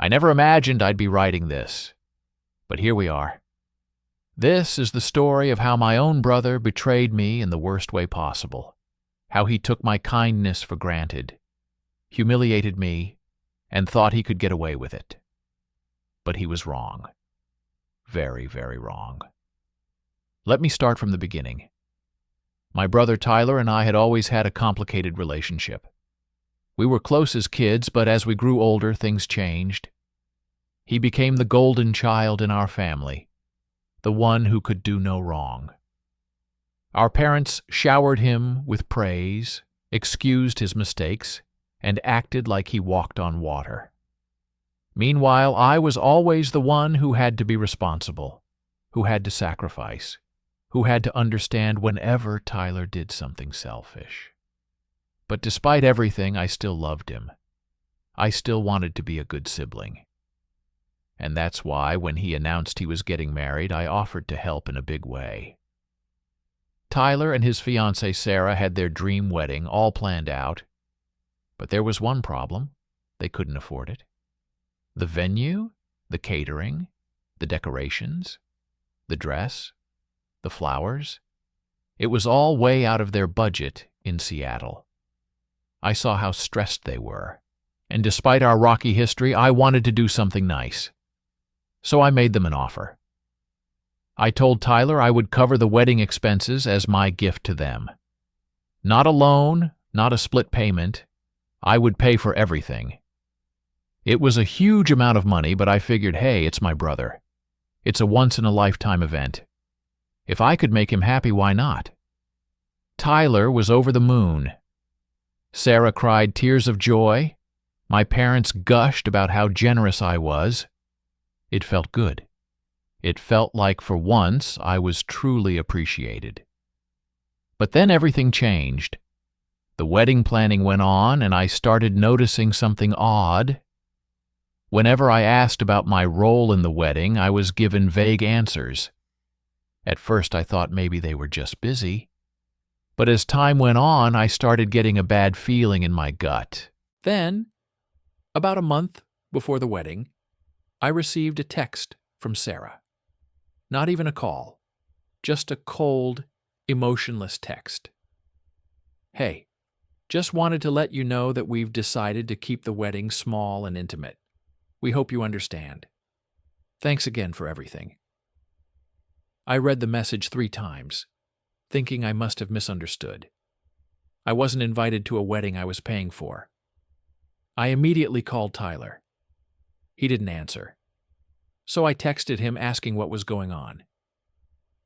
I never imagined I'd be writing this, but here we are. This is the story of how my own brother betrayed me in the worst way possible, how he took my kindness for granted, humiliated me, and thought he could get away with it. But he was wrong. Very, very wrong. Let me start from the beginning. My brother Tyler and I had always had a complicated relationship. We were close as kids, but as we grew older, things changed. He became the golden child in our family, the one who could do no wrong. Our parents showered him with praise, excused his mistakes, and acted like he walked on water. Meanwhile, I was always the one who had to be responsible, who had to sacrifice, who had to understand whenever Tyler did something selfish. But despite everything, I still loved him. I still wanted to be a good sibling. And that's why, when he announced he was getting married, I offered to help in a big way. Tyler and his fiancée Sarah had their dream wedding all planned out, but there was one problem. They couldn't afford it. The venue, the catering, the decorations, the dress, the flowers. It was all way out of their budget in Seattle. I saw how stressed they were, and despite our rocky history, I wanted to do something nice. So I made them an offer. I told Tyler I would cover the wedding expenses as my gift to them. Not a loan, not a split payment. I would pay for everything. It was a huge amount of money, but I figured, hey, it's my brother. It's a once-in-a-lifetime event. If I could make him happy, why not? Tyler was over the moon. Sarah cried tears of joy. My parents gushed about how generous I was. It felt good. It felt like for once I was truly appreciated. But then everything changed. The wedding planning went on, and I started noticing something odd. Whenever I asked about my role in the wedding, I was given vague answers. At first I thought maybe they were just busy. But as time went on, I started getting a bad feeling in my gut. Then, about a month before the wedding, I received a text from Sarah. Not even a call, just a cold, emotionless text. Hey, just wanted to let you know that we've decided to keep the wedding small and intimate. We hope you understand. Thanks again for everything. I read the message 3 times, thinking I must have misunderstood. I wasn't invited to a wedding I was paying for. I immediately called Tyler. He didn't answer. So I texted him asking what was going on.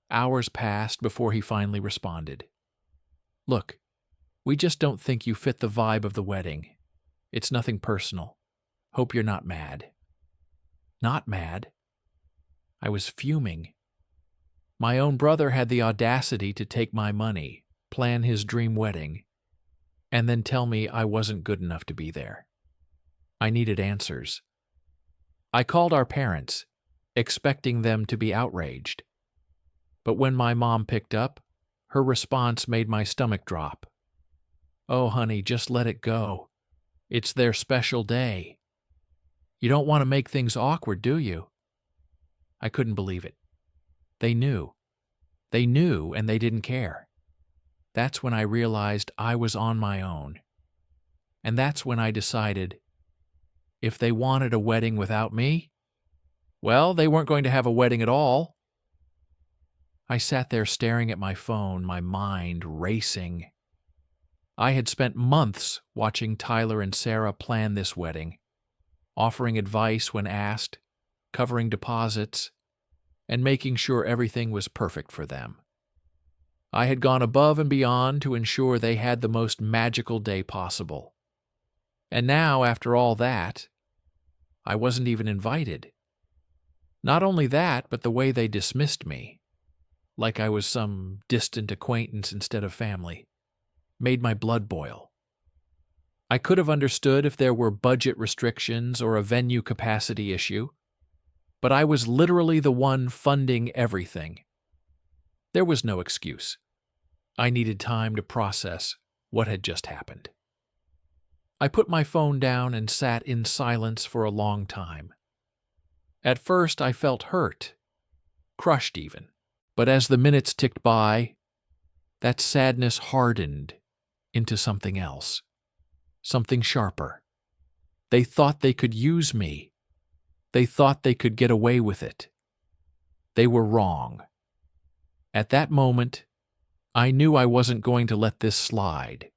Hours passed before he finally responded. Look, we just don't think you fit the vibe of the wedding. It's nothing personal. Hope you're not mad. Not mad? I was fuming. My own brother had the audacity to take my money, plan his dream wedding, and then tell me I wasn't good enough to be there. I needed answers. I called our parents, expecting them to be outraged. But when my mom picked up, her response made my stomach drop. Oh, honey, just let it go. It's their special day. You don't want to make things awkward, do you? I couldn't believe it. They knew. They knew, and they didn't care. That's when I realized I was on my own. And that's when I decided, if they wanted a wedding without me, well, they weren't going to have a wedding at all. I sat there staring at my phone, my mind racing. I had spent months watching Tyler and Sarah plan this wedding, offering advice when asked, covering deposits, and making sure everything was perfect for them. I had gone above and beyond to ensure they had the most magical day possible. And now, after all that, I wasn't even invited. Not only that, but the way they dismissed me, like I was some distant acquaintance instead of family, made my blood boil. I could have understood if there were budget restrictions or a venue capacity issue, but I was literally the one funding everything. There was no excuse. I needed time to process what had just happened. I put my phone down and sat in silence for a long time. At first, I felt hurt, crushed even. But as the minutes ticked by, that sadness hardened into something else, something sharper. They thought they could use me. They thought they could get away with it. They were wrong. At that moment, I knew I wasn't going to let this slide.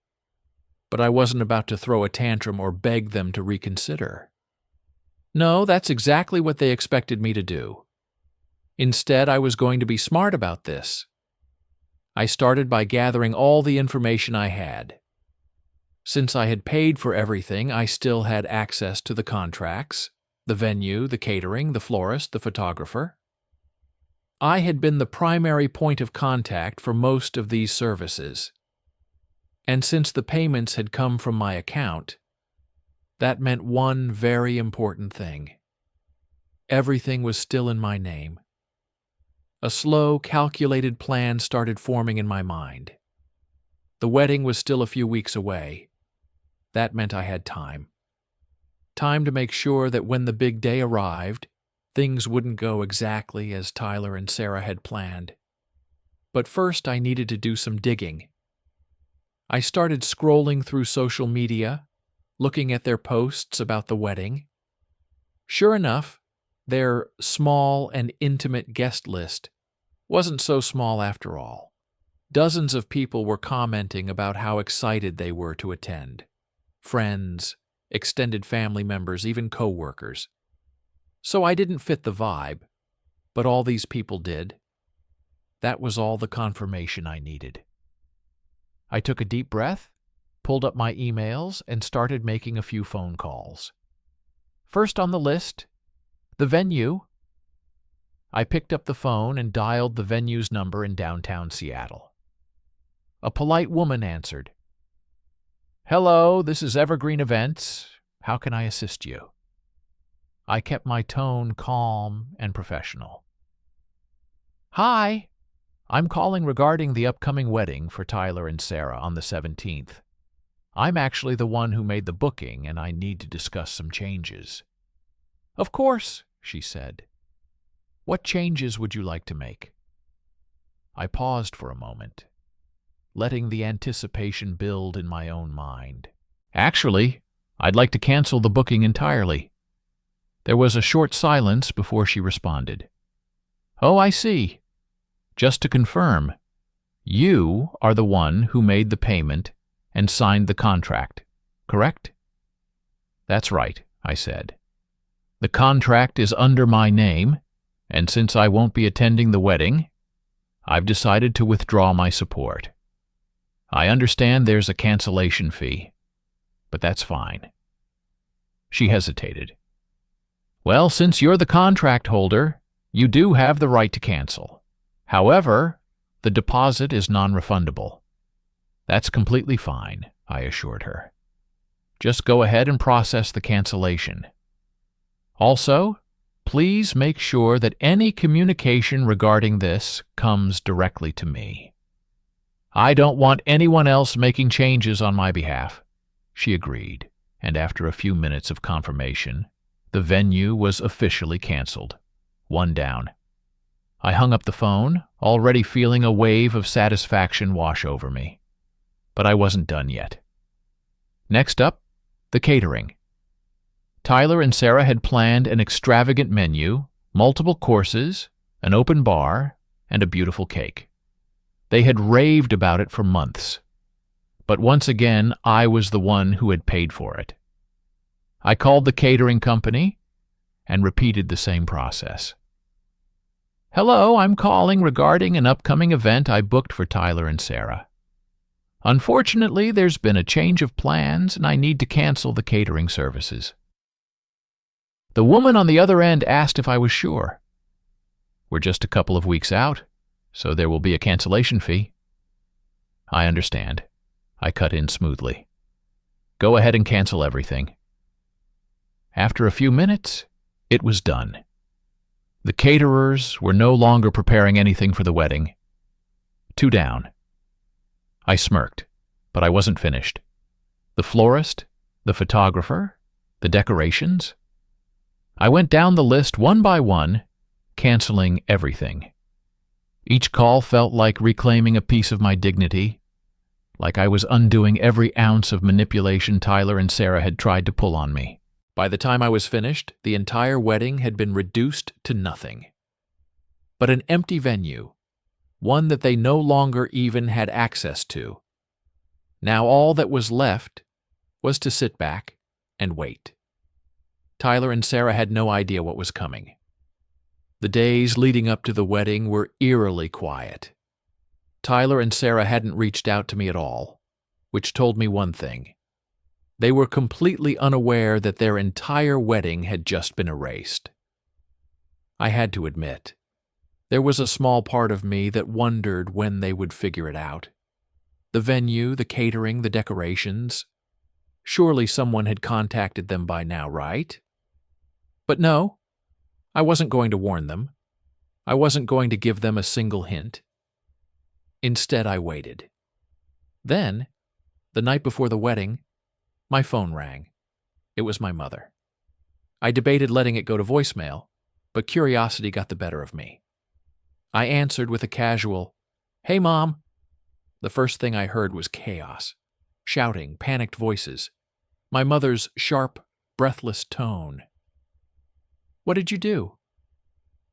But I wasn't about to throw a tantrum or beg them to reconsider. No, that's exactly what they expected me to do. Instead, I was going to be smart about this. I started by gathering all the information I had. Since I had paid for everything, I still had access to the contracts, the venue, the catering, the florist, the photographer. I had been the primary point of contact for most of these services. And since the payments had come from my account, that meant one very important thing. Everything was still in my name. A slow, calculated plan started forming in my mind. The wedding was still a few weeks away. That meant I had time. Time to make sure that when the big day arrived, things wouldn't go exactly as Tyler and Sarah had planned. But first, I needed to do some digging. I started scrolling through social media, looking at their posts about the wedding. Sure enough, their small and intimate guest list wasn't so small after all. Dozens of people were commenting about how excited they were to attend. Friends, extended family members, even co-workers. So I didn't fit the vibe, but all these people did. That was all the confirmation I needed. I took a deep breath, pulled up my emails, and started making a few phone calls. First on the list, the venue. I picked up the phone and dialed the venue's number in downtown Seattle. A polite woman answered. "Hello, this is Evergreen Events. How can I assist you?" I kept my tone calm and professional. "Hi, I'm calling regarding the upcoming wedding for Tyler and Sarah on the 17th. I'm actually the one who made the booking, and I need to discuss some changes." "Of course," she said. "What changes would you like to make?" I paused for a moment, letting the anticipation build in my own mind. "Actually, I'd like to cancel the booking entirely." There was a short silence before she responded. "Oh, I see. Just to confirm, you are the one who made the payment and signed the contract, correct?" "That's right," I said. "The contract is under my name, and since I won't be attending the wedding, I've decided to withdraw my support. I understand there's a cancellation fee, but that's fine." She hesitated. "Well, since you're the contract holder, you do have the right to cancel. However, the deposit is non-refundable." "That's completely fine," I assured her. "Just go ahead and process the cancellation. Also, please make sure that any communication regarding this comes directly to me. I don't want anyone else making changes on my behalf." She agreed, and after a few minutes of confirmation, the venue was officially canceled. One down. I hung up the phone, already feeling a wave of satisfaction wash over me. But I wasn't done yet. Next up, the catering. Tyler and Sarah had planned an extravagant menu, multiple courses, an open bar, and a beautiful cake. They had raved about it for months. But once again, I was the one who had paid for it. I called the catering company and repeated the same process. "Hello, I'm calling regarding an upcoming event I booked for Tyler and Sarah. Unfortunately, there's been a change of plans and I need to cancel the catering services." The woman on the other end asked if I was sure. "We're just a couple of weeks out, so there will be a cancellation fee." "I understand." I cut in smoothly. "Go ahead and cancel everything." After a few minutes, it was done. The caterers were no longer preparing anything for the wedding. Two down. I smirked, but I wasn't finished. The florist, The photographer? The decorations? I went down the list one by one, canceling everything. Each call felt like reclaiming a piece of my dignity, like I was undoing every ounce of manipulation Tyler and Sarah had tried to pull on me. By the time I was finished, the entire wedding had been reduced to nothing. But an empty venue, one that they no longer even had access to. Now all that was left was to sit back and wait. Tyler and Sarah had no idea what was coming. The days leading up to the wedding were eerily quiet. Tyler and Sarah hadn't reached out to me at all, which told me one thing. They were completely unaware that their entire wedding had just been erased. I had to admit, there was a small part of me that wondered when they would figure it out. The venue, the catering, the decorations. Surely someone had contacted them by now, right? But no, I wasn't going to warn them. I wasn't going to give them a single hint. Instead, I waited. Then, the night before the wedding, my phone rang. It was my mother. I debated letting it go to voicemail, but curiosity got the better of me. I answered with a casual, "Hey, Mom." The first thing I heard was chaos. Shouting, panicked voices. My mother's sharp, breathless tone. "What did you do?"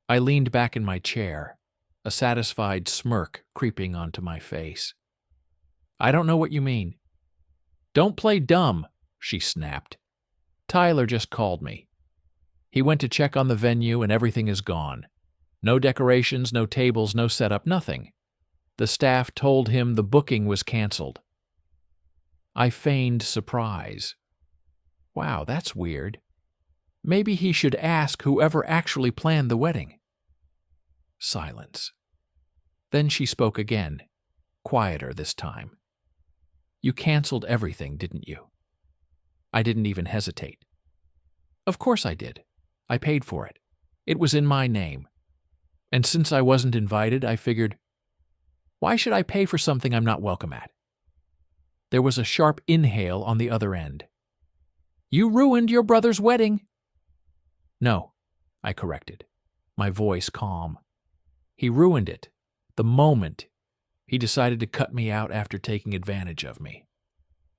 I leaned back in my chair, a satisfied smirk creeping onto my face. "I don't know what you mean." "Don't play dumb," she snapped. "Tyler just called me. He went to check on the venue and everything is gone. No decorations, no tables, no setup, nothing. The staff told him the booking was canceled." I feigned surprise. Wow, that's weird. Maybe he should ask whoever actually planned the wedding. Silence. Then she spoke again, quieter this time. "You canceled everything, didn't you?" I didn't even hesitate. "Of course I did. I paid for it. It was in my name. And since I wasn't invited, I figured, why should I pay for something I'm not welcome at?" There was a sharp inhale on the other end. "You ruined your brother's wedding." "No," I corrected, my voice calm. "He ruined it the moment he decided to cut me out after taking advantage of me.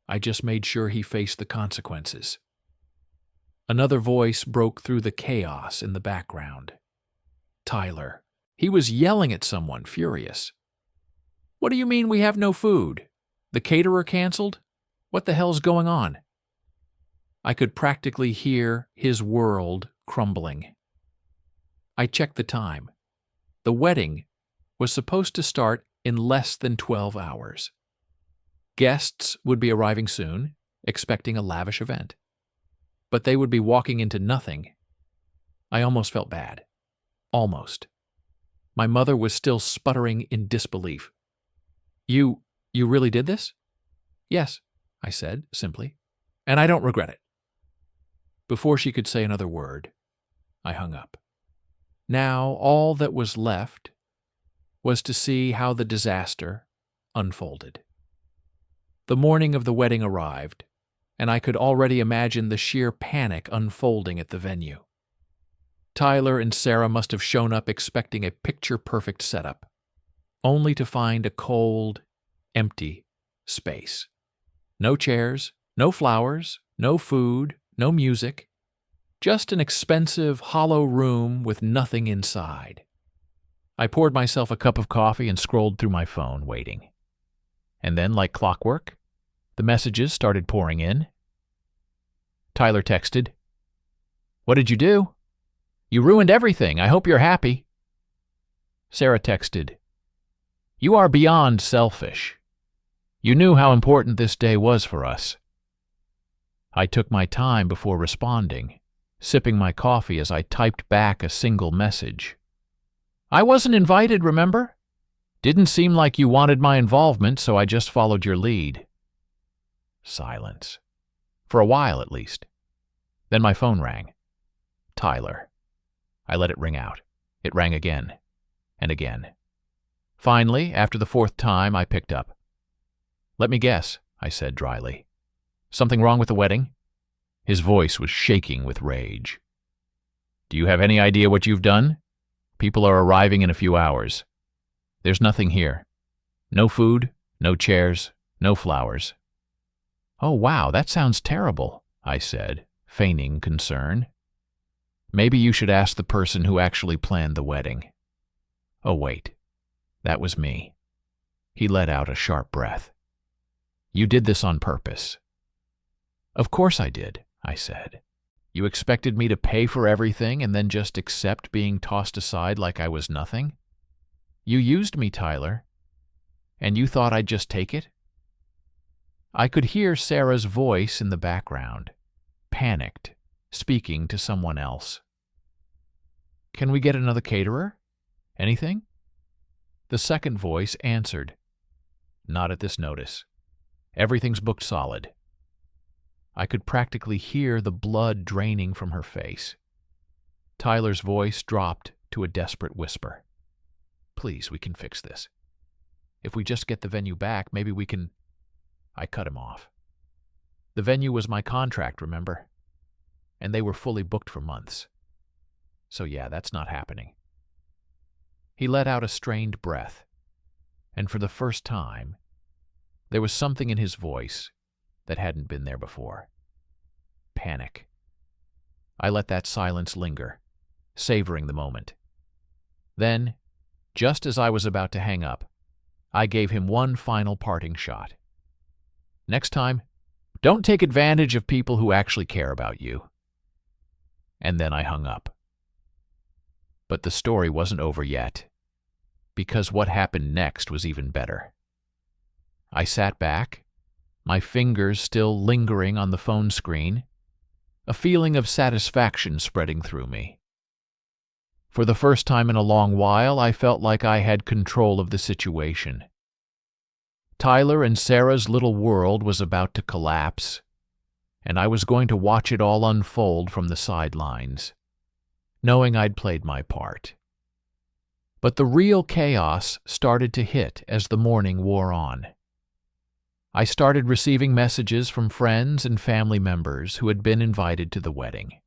I just made sure he faced the consequences." Another voice broke through the chaos in the background. Tyler. He was yelling at someone, furious. "What do you mean we have no food? The caterer canceled? What the hell's going on?" I could practically hear his world crumbling. I checked the time. The wedding was supposed to start in less than 12 hours. Guests would be arriving soon, expecting a lavish event. But they would be walking into nothing. I almost felt bad. Almost. My mother was still sputtering in disbelief. You really did this?" "Yes," I said, simply. "And I don't regret it." Before she could say another word, I hung up. Now all that was left was to see how the disaster unfolded. The morning of the wedding arrived, and I could already imagine the sheer panic unfolding at the venue. Tyler and Sarah must have shown up expecting a picture-perfect setup, only to find a cold, empty space. No chairs, no flowers, no food, no music, just an expensive, hollow room with nothing inside. I poured myself a cup of coffee and scrolled through my phone, waiting. And then, like clockwork, the messages started pouring in. Tyler texted, "What did you do? You ruined everything. I hope you're happy." Sarah texted, "You are beyond selfish. You knew how important this day was for us." I took my time before responding, sipping my coffee as I typed back a single message. "I wasn't invited, remember? Didn't seem like you wanted my involvement, so I just followed your lead." Silence. For a while, at least. Then my phone rang. Tyler. I let it ring out. It rang again. And again. Finally, after the fourth time, I picked up. "Let me guess," I said dryly. "Something wrong with the wedding?" His voice was shaking with rage. "Do you have any idea what you've done? People are arriving in a few hours. There's nothing here. No food, no chairs, no flowers." "Oh, wow, that sounds terrible," I said, feigning concern. "Maybe you should ask the person who actually planned the wedding." "Oh, wait. That was me." He let out a sharp breath. "You did this on purpose." "Of course I did," I said. "You expected me to pay for everything and then just accept being tossed aside like I was nothing? You used me, Tyler, and you thought I'd just take it?" I could hear Sarah's voice in the background, panicked, speaking to someone else. "Can we get another caterer? Anything?" The second voice answered. "Not at this notice. Everything's booked solid." I could practically hear the blood draining from her face. Tyler's voice dropped to a desperate whisper. "Please, we can fix this. If we just get the venue back, maybe we can—" I cut him off. The venue was my contract, remember? And they were fully booked for months. So yeah, that's not happening. He let out a strained breath, and for the first time, there was something in his voice that hadn't been there before. Panic. I let that silence linger, savoring the moment. Then, just as I was about to hang up, I gave him one final parting shot. "Next time, don't take advantage of people who actually care about you." And then I hung up. But the story wasn't over yet, because what happened next was even better. I sat back, my fingers still lingering on the phone screen, a feeling of satisfaction spreading through me. For the first time in a long while, I felt like I had control of the situation. Tyler and Sarah's little world was about to collapse, and I was going to watch it all unfold from the sidelines, knowing I'd played my part. But the real chaos started to hit as the morning wore on. I started receiving messages from friends and family members who had been invited to the wedding.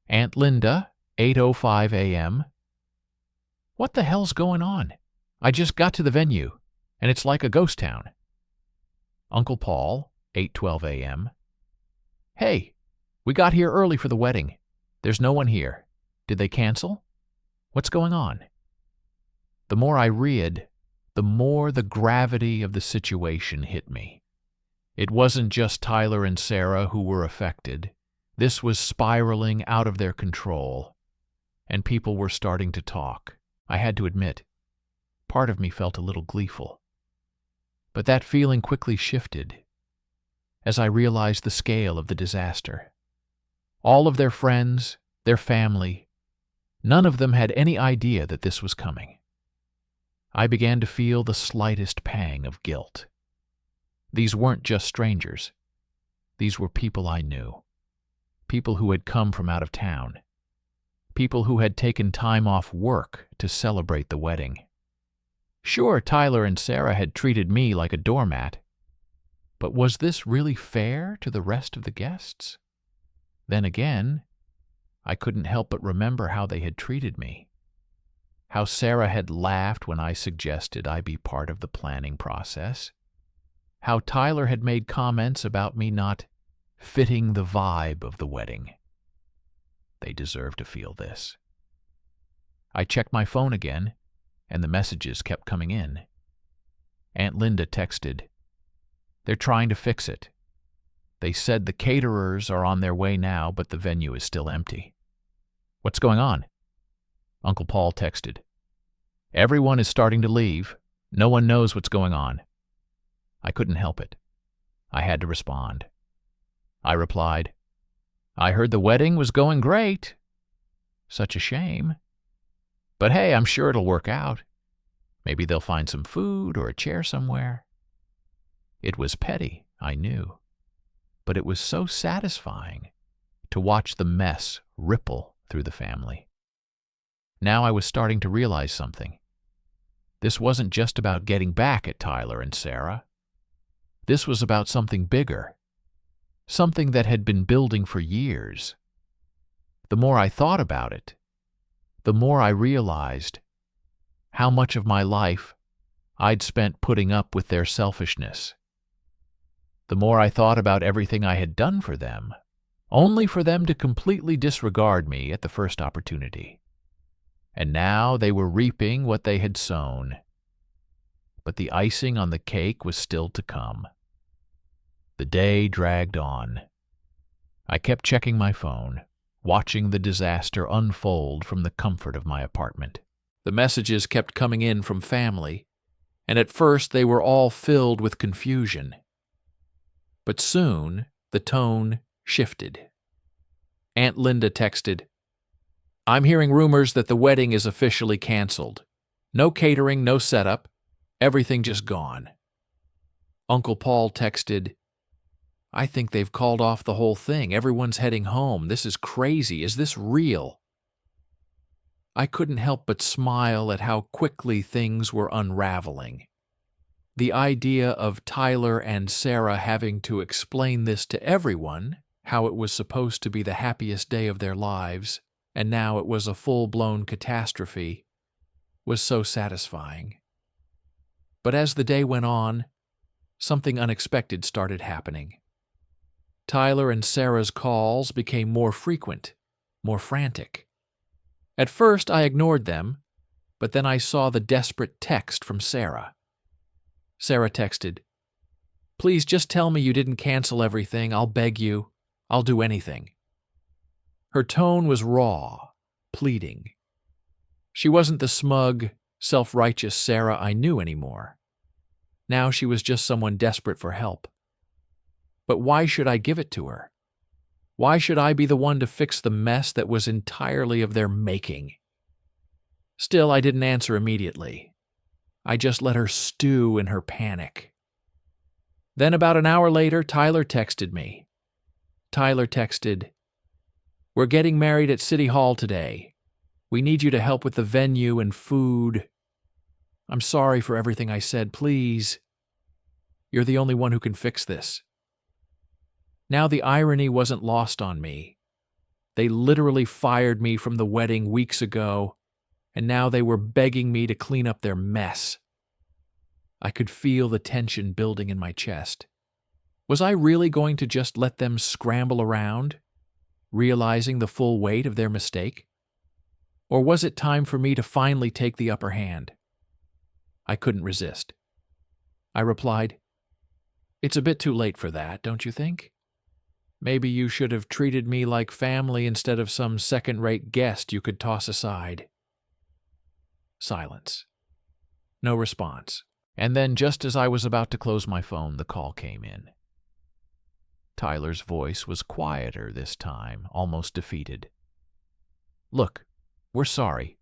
"Aunt Linda, 8:05 a.m. "What the hell's going on? I just got to the venue, and it's like a ghost town." "Uncle Paul, 8:12 a.m. "Hey, we got here early for the wedding. There's no one here. Did they cancel? What's going on?" The more I read, the more the gravity of the situation hit me. It wasn't just Tyler and Sarah who were affected. This was spiraling out of their control, and people were starting to talk. I had to admit, part of me felt a little gleeful. But that feeling quickly shifted as I realized the scale of the disaster. All of their friends, their family, none of them had any idea that this was coming. I began to feel the slightest pang of guilt. These weren't just strangers. These were people I knew. People who had come from out of town. People who had taken time off work to celebrate the wedding. Sure, Tyler and Sarah had treated me like a doormat, but was this really fair to the rest of the guests? Then again, I couldn't help but remember how they had treated me. How Sarah had laughed when I suggested I be part of the planning process. How Tyler had made comments about me not fitting the vibe of the wedding. They deserve to feel this. I checked my phone again, and the messages kept coming in. Aunt Linda texted, "They're trying to fix it. They said the caterers are on their way now, but the venue is still empty." "What's going on?" Uncle Paul texted, "Everyone is starting to leave. No one knows what's going on." I couldn't help it. I had to respond. I replied, "I heard the wedding was going great. Such a shame. But hey, I'm sure it'll work out. Maybe they'll find some food or a chair somewhere." It was petty, I knew, but it was so satisfying to watch the mess ripple through the family. Now I was starting to realize something. This wasn't just about getting back at Tyler and Sarah. This was about something bigger, something that had been building for years. The more I thought about it, the more I realized how much of my life I'd spent putting up with their selfishness. The more I thought about everything I had done for them, only for them to completely disregard me at the first opportunity. And now they were reaping what they had sown. But the icing on the cake was still to come. The day dragged on. I kept checking my phone, watching the disaster unfold from the comfort of my apartment. The messages kept coming in from family, and at first they were all filled with confusion. But soon the tone shifted. Aunt Linda texted, "I'm hearing rumors that the wedding is officially canceled. No catering, no setup, everything just gone." Uncle Paul texted, "I think they've called off the whole thing. Everyone's heading home. This is crazy. Is this real?" I couldn't help but smile at how quickly things were unraveling. The idea of Tyler and Sarah having to explain this to everyone, how it was supposed to be the happiest day of their lives, and now it was a full-blown catastrophe, was so satisfying. But as the day went on, something unexpected started happening. Tyler and Sarah's calls became more frequent, more frantic. At first I ignored them, but then I saw the desperate text from Sarah. Sarah texted, "Please just tell me you didn't cancel everything. I'll beg you. I'll do anything." Her tone was raw, pleading. She wasn't the smug, self-righteous Sarah I knew anymore. Now she was just someone desperate for help. But why should I give it to her? Why should I be the one to fix the mess that was entirely of their making? Still, I didn't answer immediately. I just let her stew in her panic. Then about an hour later, Tyler texted me. Tyler texted, "We're getting married at City Hall today. We need you to help with the venue and food. I'm sorry for everything I said. Please. You're the only one who can fix this." Now the irony wasn't lost on me. They literally fired me from the wedding weeks ago, and now they were begging me to clean up their mess. I could feel the tension building in my chest. Was I really going to just let them scramble around, realizing the full weight of their mistake? Or was it time for me to finally take the upper hand? I couldn't resist. I replied, "It's a bit too late for that, don't you think? Maybe you should have treated me like family instead of some second-rate guest you could toss aside." Silence. No response. And then, just as I was about to close my phone, the call came in. Tyler's voice was quieter this time, almost defeated. "Look, we're sorry.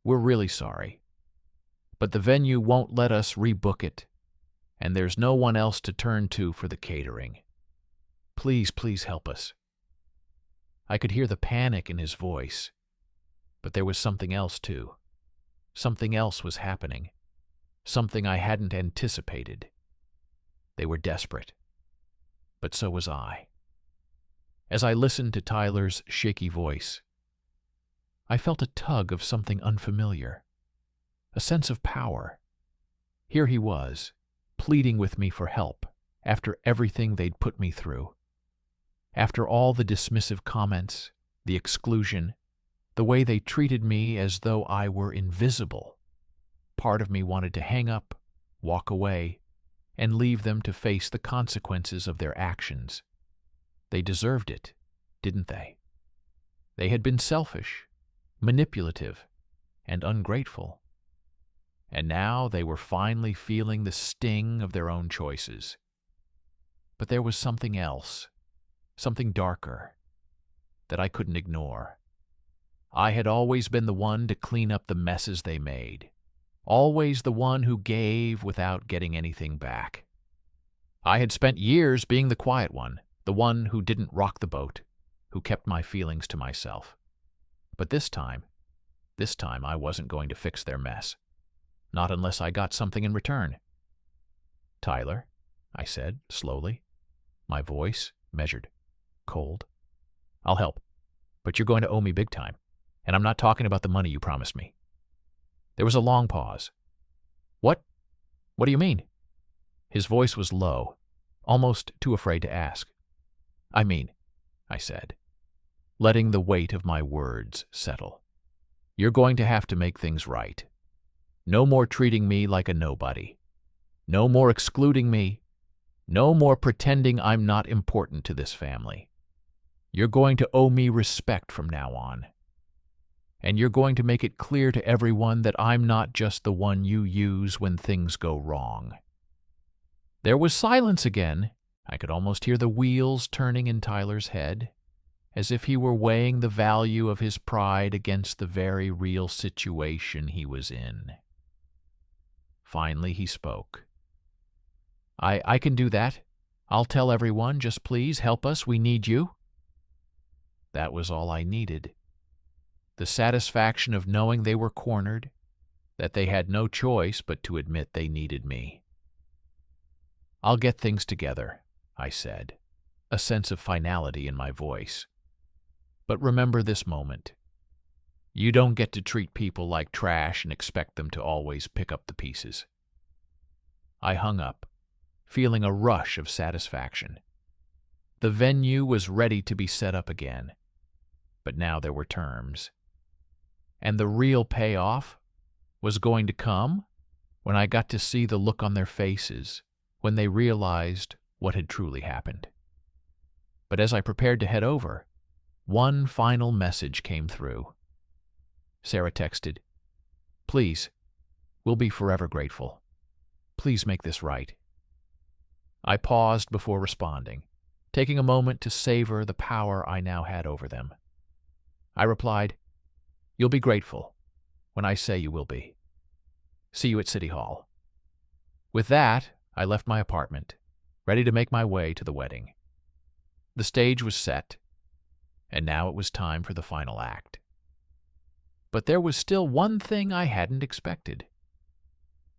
We're really sorry. But the venue won't let us rebook it, and there's no one else to turn to for the catering. Please, please help us." I could hear the panic in his voice, but there was something else too. Something else was happening. Something I hadn't anticipated. They were desperate. But so was I. As I listened to Tyler's shaky voice, I felt a tug of something unfamiliar, a sense of power. Here he was, pleading with me for help after everything they'd put me through. After all the dismissive comments, the exclusion, the way they treated me as though I were invisible. Part of me wanted to hang up, walk away, and leave them to face the consequences of their actions. They deserved it, didn't they? They had been selfish, manipulative, and ungrateful. And now they were finally feeling the sting of their own choices. But there was something else, something darker, that I couldn't ignore. I had always been the one to clean up the messes they made. Always the one who gave without getting anything back. I had spent years being the quiet one, the one who didn't rock the boat, who kept my feelings to myself. But this time I wasn't going to fix their mess. Not unless I got something in return. "Tyler," I said, slowly, my voice measured. cold. "I'll help, but you're going to owe me big time, and I'm not talking about the money you promised me." There was a long pause. "What? What do you mean?" His voice was low, almost too afraid to ask. "I mean," I said, letting the weight of my words settle, "you're going to have to make things right. No more treating me like a nobody. No more excluding me. No more pretending I'm not important to this family. You're going to owe me respect from now on. And you're going to make it clear to everyone that I'm not just the one you use when things go wrong." There was silence again. I could almost hear the wheels turning in Tyler's head, as if he were weighing the value of his pride against the very real situation he was in. Finally, he spoke. I can do that. I'll tell everyone. Just please help us. We need you." That was all I needed. The satisfaction of knowing they were cornered, that they had no choice but to admit they needed me. "I'll get things together," I said, a sense of finality in my voice. "But remember this moment. You don't get to treat people like trash and expect them to always pick up the pieces." I hung up, feeling a rush of satisfaction. The venue was ready to be set up again, but now there were terms. And the real payoff was going to come when I got to see the look on their faces when they realized what had truly happened. But as I prepared to head over, one final message came through. Sarah texted, "Please, we'll be forever grateful. Please make this right." I paused before responding, taking a moment to savor the power I now had over them. I replied, "You'll be grateful when I say you will be. See you at City Hall." With that, I left my apartment, ready to make my way to the wedding. The stage was set, and now it was time for the final act. But there was still one thing I hadn't expected: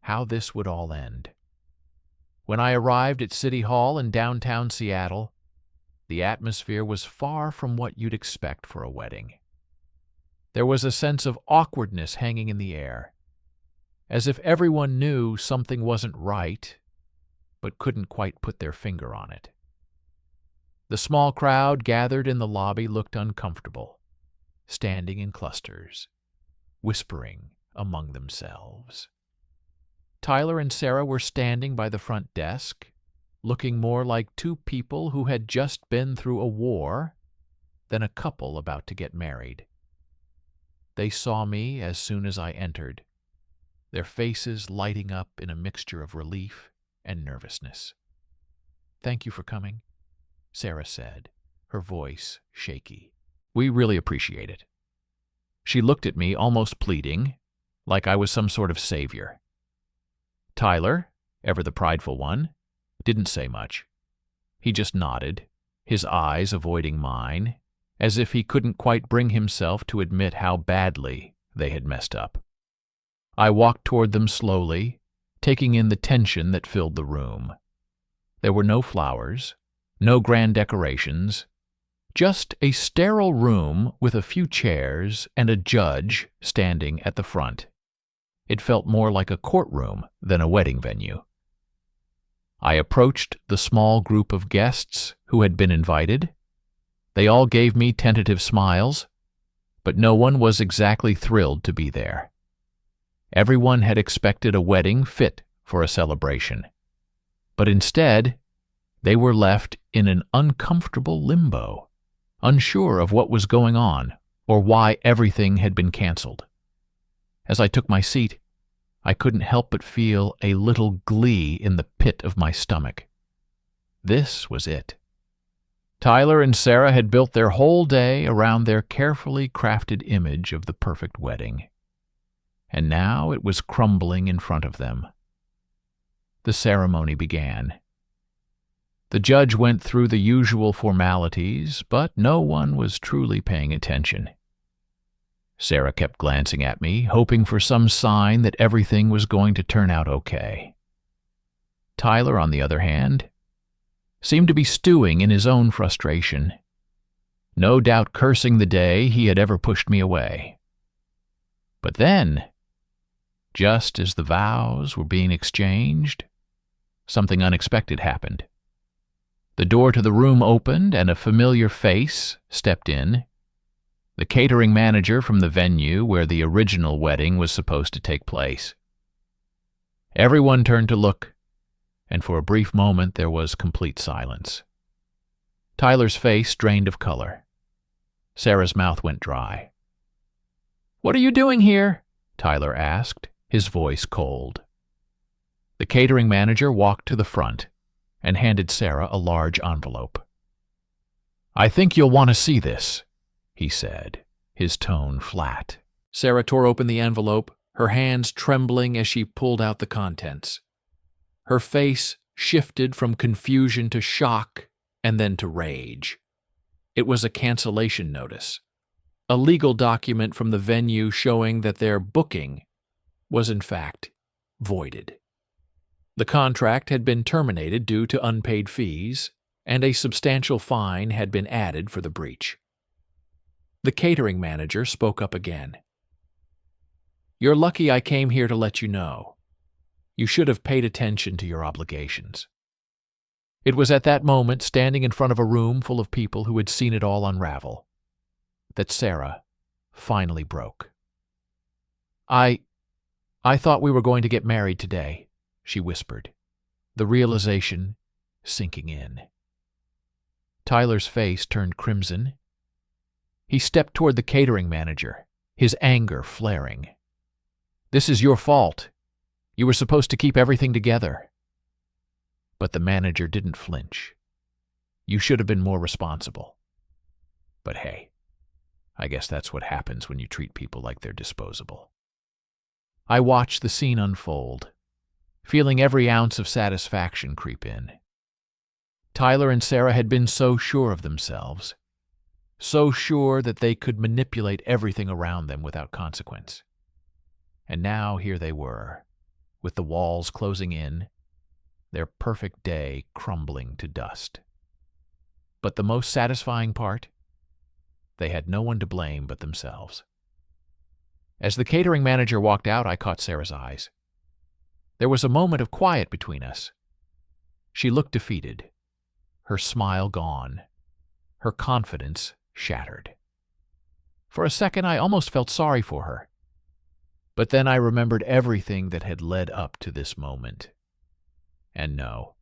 how this would all end. When I arrived at City Hall in downtown Seattle, the atmosphere was far from what you'd expect for a wedding. There was a sense of awkwardness hanging in the air, as if everyone knew something wasn't right, but couldn't quite put their finger on it. The small crowd gathered in the lobby looked uncomfortable, standing in clusters, whispering among themselves. Tyler and Sarah were standing by the front desk, looking more like two people who had just been through a war than a couple about to get married. They saw me as soon as I entered, their faces lighting up in a mixture of relief and nervousness. "Thank you for coming," Sarah said, her voice shaky. "We really appreciate it." She looked at me almost pleading, like I was some sort of savior. Tyler, ever the prideful one, didn't say much. He just nodded, his eyes avoiding mine, as if he couldn't quite bring himself to admit how badly they had messed up. I walked toward them slowly, taking in the tension that filled the room. There were no flowers, no grand decorations, just a sterile room with a few chairs and a judge standing at the front. It felt more like a courtroom than a wedding venue. I approached the small group of guests who had been invited. They all gave me tentative smiles, but no one was exactly thrilled to be there. Everyone had expected a wedding fit for a celebration, but instead, they were left in an uncomfortable limbo, unsure of what was going on or why everything had been canceled. As I took my seat, I couldn't help but feel a little glee in the pit of my stomach. This was it. Tyler and Sarah had built their whole day around their carefully crafted image of the perfect wedding, and now it was crumbling in front of them. The ceremony began. The judge went through the usual formalities, but no one was truly paying attention. Sarah kept glancing at me, hoping for some sign that everything was going to turn out okay. Tyler, on the other hand, seemed to be stewing in his own frustration, no doubt cursing the day he had ever pushed me away. But then, just as the vows were being exchanged, something unexpected happened. The door to the room opened and a familiar face stepped in. The catering manager from the venue where the original wedding was supposed to take place. Everyone turned to look, and for a brief moment there was complete silence. Tyler's face drained of color. Sarah's mouth went dry. "What are you doing here?" Tyler asked, his voice cold. The catering manager walked to the front and handed Sarah a large envelope. "I think you'll want to see this," he said, his tone flat. Sarah tore open the envelope, her hands trembling as she pulled out the contents. Her face shifted from confusion to shock and then to rage. It was a cancellation notice, a legal document from the venue showing that their booking was in fact voided. The contract had been terminated due to unpaid fees, and a substantial fine had been added for the breach. The catering manager spoke up again. "You're lucky I came here to let you know. You should have paid attention to your obligations." It was at that moment, standing in front of a room full of people who had seen it all unravel, that Sarah finally broke. I thought we were going to get married today," she whispered, the realization sinking in. Tyler's face turned crimson. He stepped toward the catering manager, his anger flaring. "This is your fault. You were supposed to keep everything together." But the manager didn't flinch. "You should have been more responsible. But hey, I guess that's what happens when you treat people like they're disposable." I watched the scene unfold, feeling every ounce of satisfaction creep in. Tyler and Sarah had been so sure of themselves, so sure that they could manipulate everything around them without consequence. And now here they were, with the walls closing in, their perfect day crumbling to dust. But the most satisfying part? They had no one to blame but themselves. As the catering manager walked out, I caught Sarah's eyes. There was a moment of quiet between us. She looked defeated, her smile gone, her confidence shattered. For a second, I almost felt sorry for her. But then I remembered everything that had led up to this moment. And no,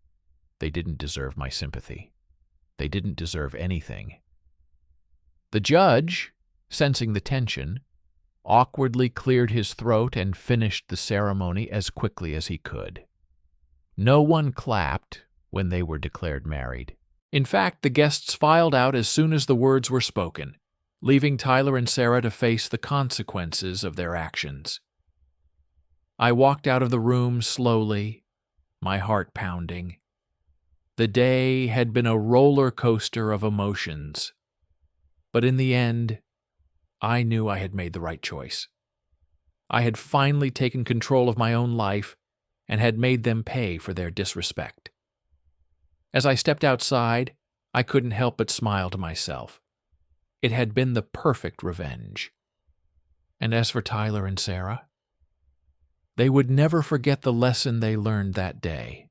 they didn't deserve my sympathy. They didn't deserve anything. The judge, sensing the tension, awkwardly cleared his throat and finished the ceremony as quickly as he could. No one clapped when they were declared married. In fact, the guests filed out as soon as the words were spoken, leaving Tyler and Sarah to face the consequences of their actions. I walked out of the room slowly, my heart pounding. The day had been a roller coaster of emotions, but in the end, I knew I had made the right choice. I had finally taken control of my own life and had made them pay for their disrespect. As I stepped outside, I couldn't help but smile to myself. It had been the perfect revenge. And as for Tyler and Sarah, they would never forget the lesson they learned that day.